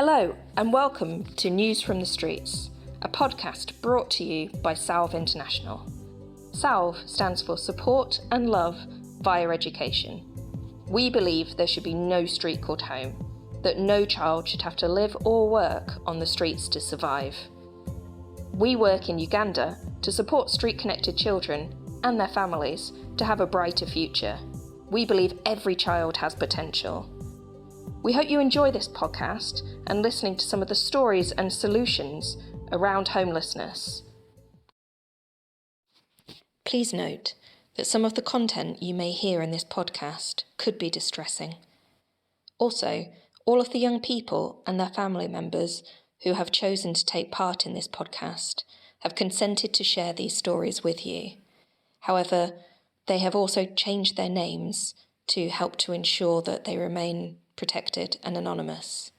Hello and welcome to News from the Streets, a podcast brought to you by SALV International. SALV stands for Support and Love via Education. We believe there should be no street called home, that no child should have to live or work on the streets to survive. We work in Uganda to support street-connected children and their families to have a brighter future. We believe every child has potential. We hope you enjoy this podcast and listening to some of the stories and solutions around homelessness. Please note that some of the content you may hear in this podcast could be distressing. Also, all of the young people and their family members who have chosen to take part in this podcast have consented to share these stories with you. However, they have also changed their names to help to ensure that they remain protected and anonymous.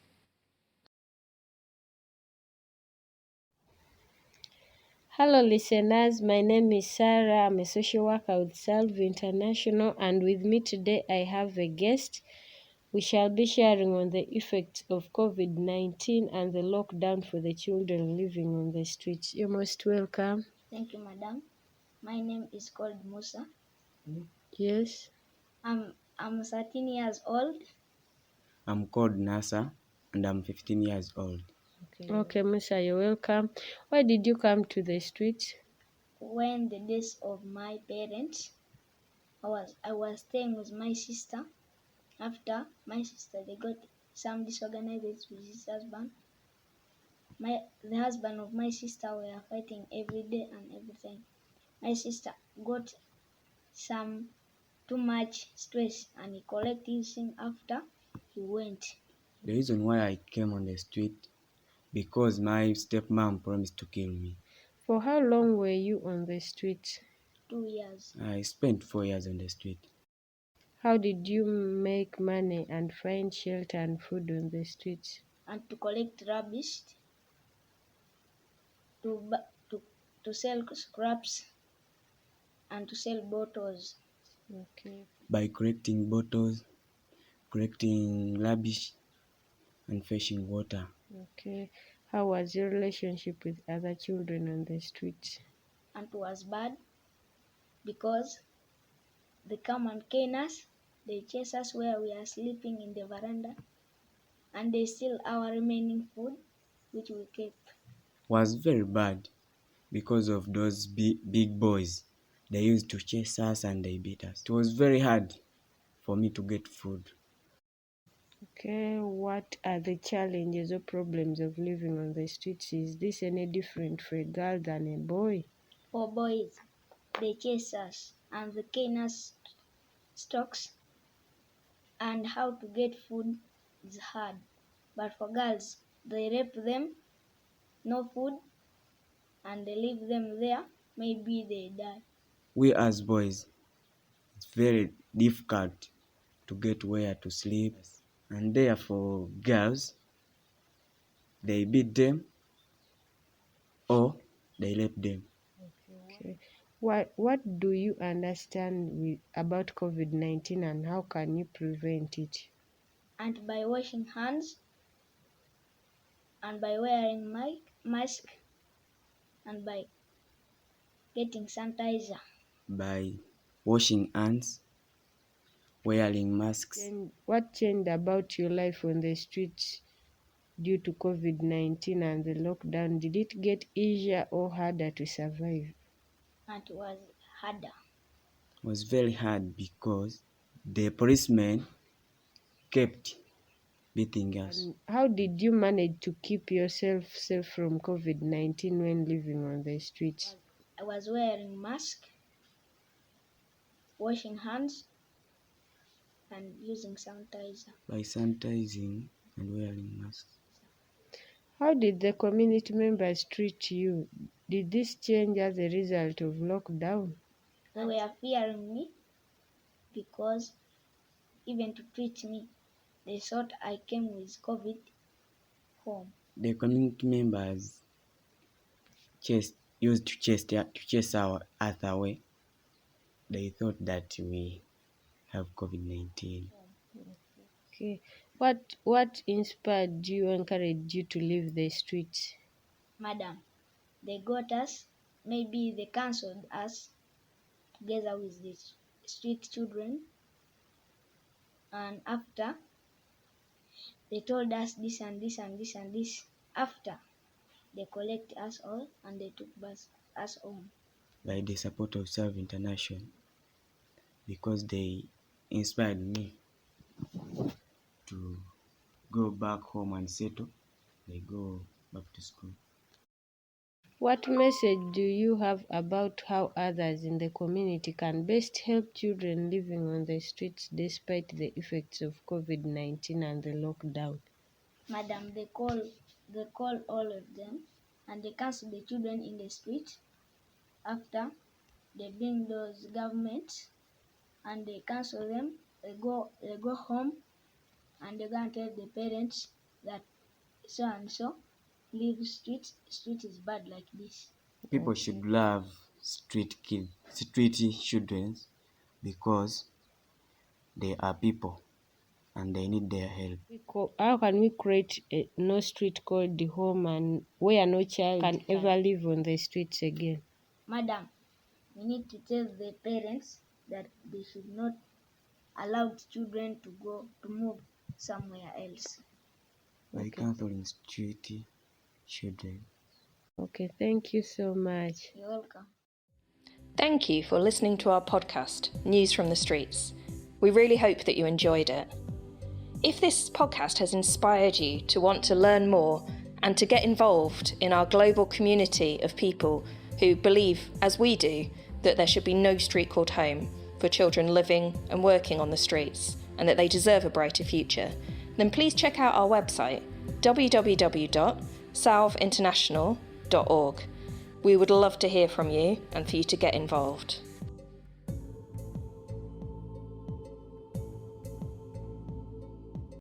Hello listeners, my name is Sarah. I'm a social worker with SALV International, and with me today I have a guest. We shall be sharing on the effects of COVID-19 and the lockdown for the children living on the streets. You're most welcome. Thank you, madam. My name is called Musa. Yes. I'm 13 years old. I'm called Nasa and I'm 15 years old. Okay, Musa, you're welcome. Why did you come to the streets? When the days of my parents, I was staying with my sister. After my sister, they got some disorganized with his husband. The husband of my sister were fighting every day and every time. My sister got some too much stress and he collected his thing after he went. The reason why I came on the street because my stepmom promised to kill me. For how long were you on the streets? 2 years. I spent 4 years on the street. How did you make money and find shelter and food on the streets? And to collect rubbish, to sell scraps, and to sell bottles. Okay. By collecting bottles, collecting rubbish, and fetching water. Okay. How was your relationship with other children on the streets? And it was bad because they come and cane us, they chase us where we are sleeping in the veranda, and they steal our remaining food, which we kept. Was very bad because of those big boys. They used to chase us and they beat us. It was very hard for me to get food. Okay, what are the challenges or problems of living on the streets? Is this any different for a girl than a boy? For boys, they chase us and they cane us stocks, and how to get food is hard. But for girls, they rape them, no food, and they leave them there, maybe they die. We as boys, it's very difficult to get where to sleep, and therefore girls, they beat them or they rape them. Okay. What do you understand about COVID-19 and how can you prevent it? And by washing hands, and by wearing mask, and by getting sanitizer. By washing hands, wearing masks. And what changed about your life on the streets due to COVID-19 and the lockdown? Did it get easier or harder to survive? And it was harder. It was very hard because the policemen kept beating us. And how did you manage to keep yourself safe from COVID-19 when living on the streets? I was wearing mask, washing hands, and using sanitizer. By sanitizing and wearing masks. How did the community members treat you? Did this change as a result of lockdown? They were fearing me because even to treat me, they thought I came with COVID home. The community members used to chase us away. They thought that we have COVID-19. Okay. What inspired you, encouraged you to leave the streets? Madam, they got us, maybe they cancelled us together with the street children, and after they told us this and this and this and this. After they collect us all and they took us home. By the support of Salve International, because they inspired me to go back home and settle, they go back to school. What message do you have about how others in the community can best help children living on the streets despite the effects of COVID-19 and the lockdown? Madam, they call all of them and they cancel the children in the street. After they bring those governments and they cancel them, they go home and they go and tell the parents that so and so leave street is bad like this. People should love street children because they are people and they need their help. How can we create a no street called the home and where no child can ever live on the streets again? Madam, we need to tell the parents that they should not allow children to move somewhere else. By canceling street children. Okay, thank you so much. You're welcome. Thank you for listening to our podcast, News from the Streets. We really hope that you enjoyed it. If this podcast has inspired you to want to learn more and to get involved in our global community of people who believe, as we do, that there should be no street called home for children living and working on the streets and that they deserve a brighter future, then please check out our website, www.salveinternational.org. We would love to hear from you and for you to get involved.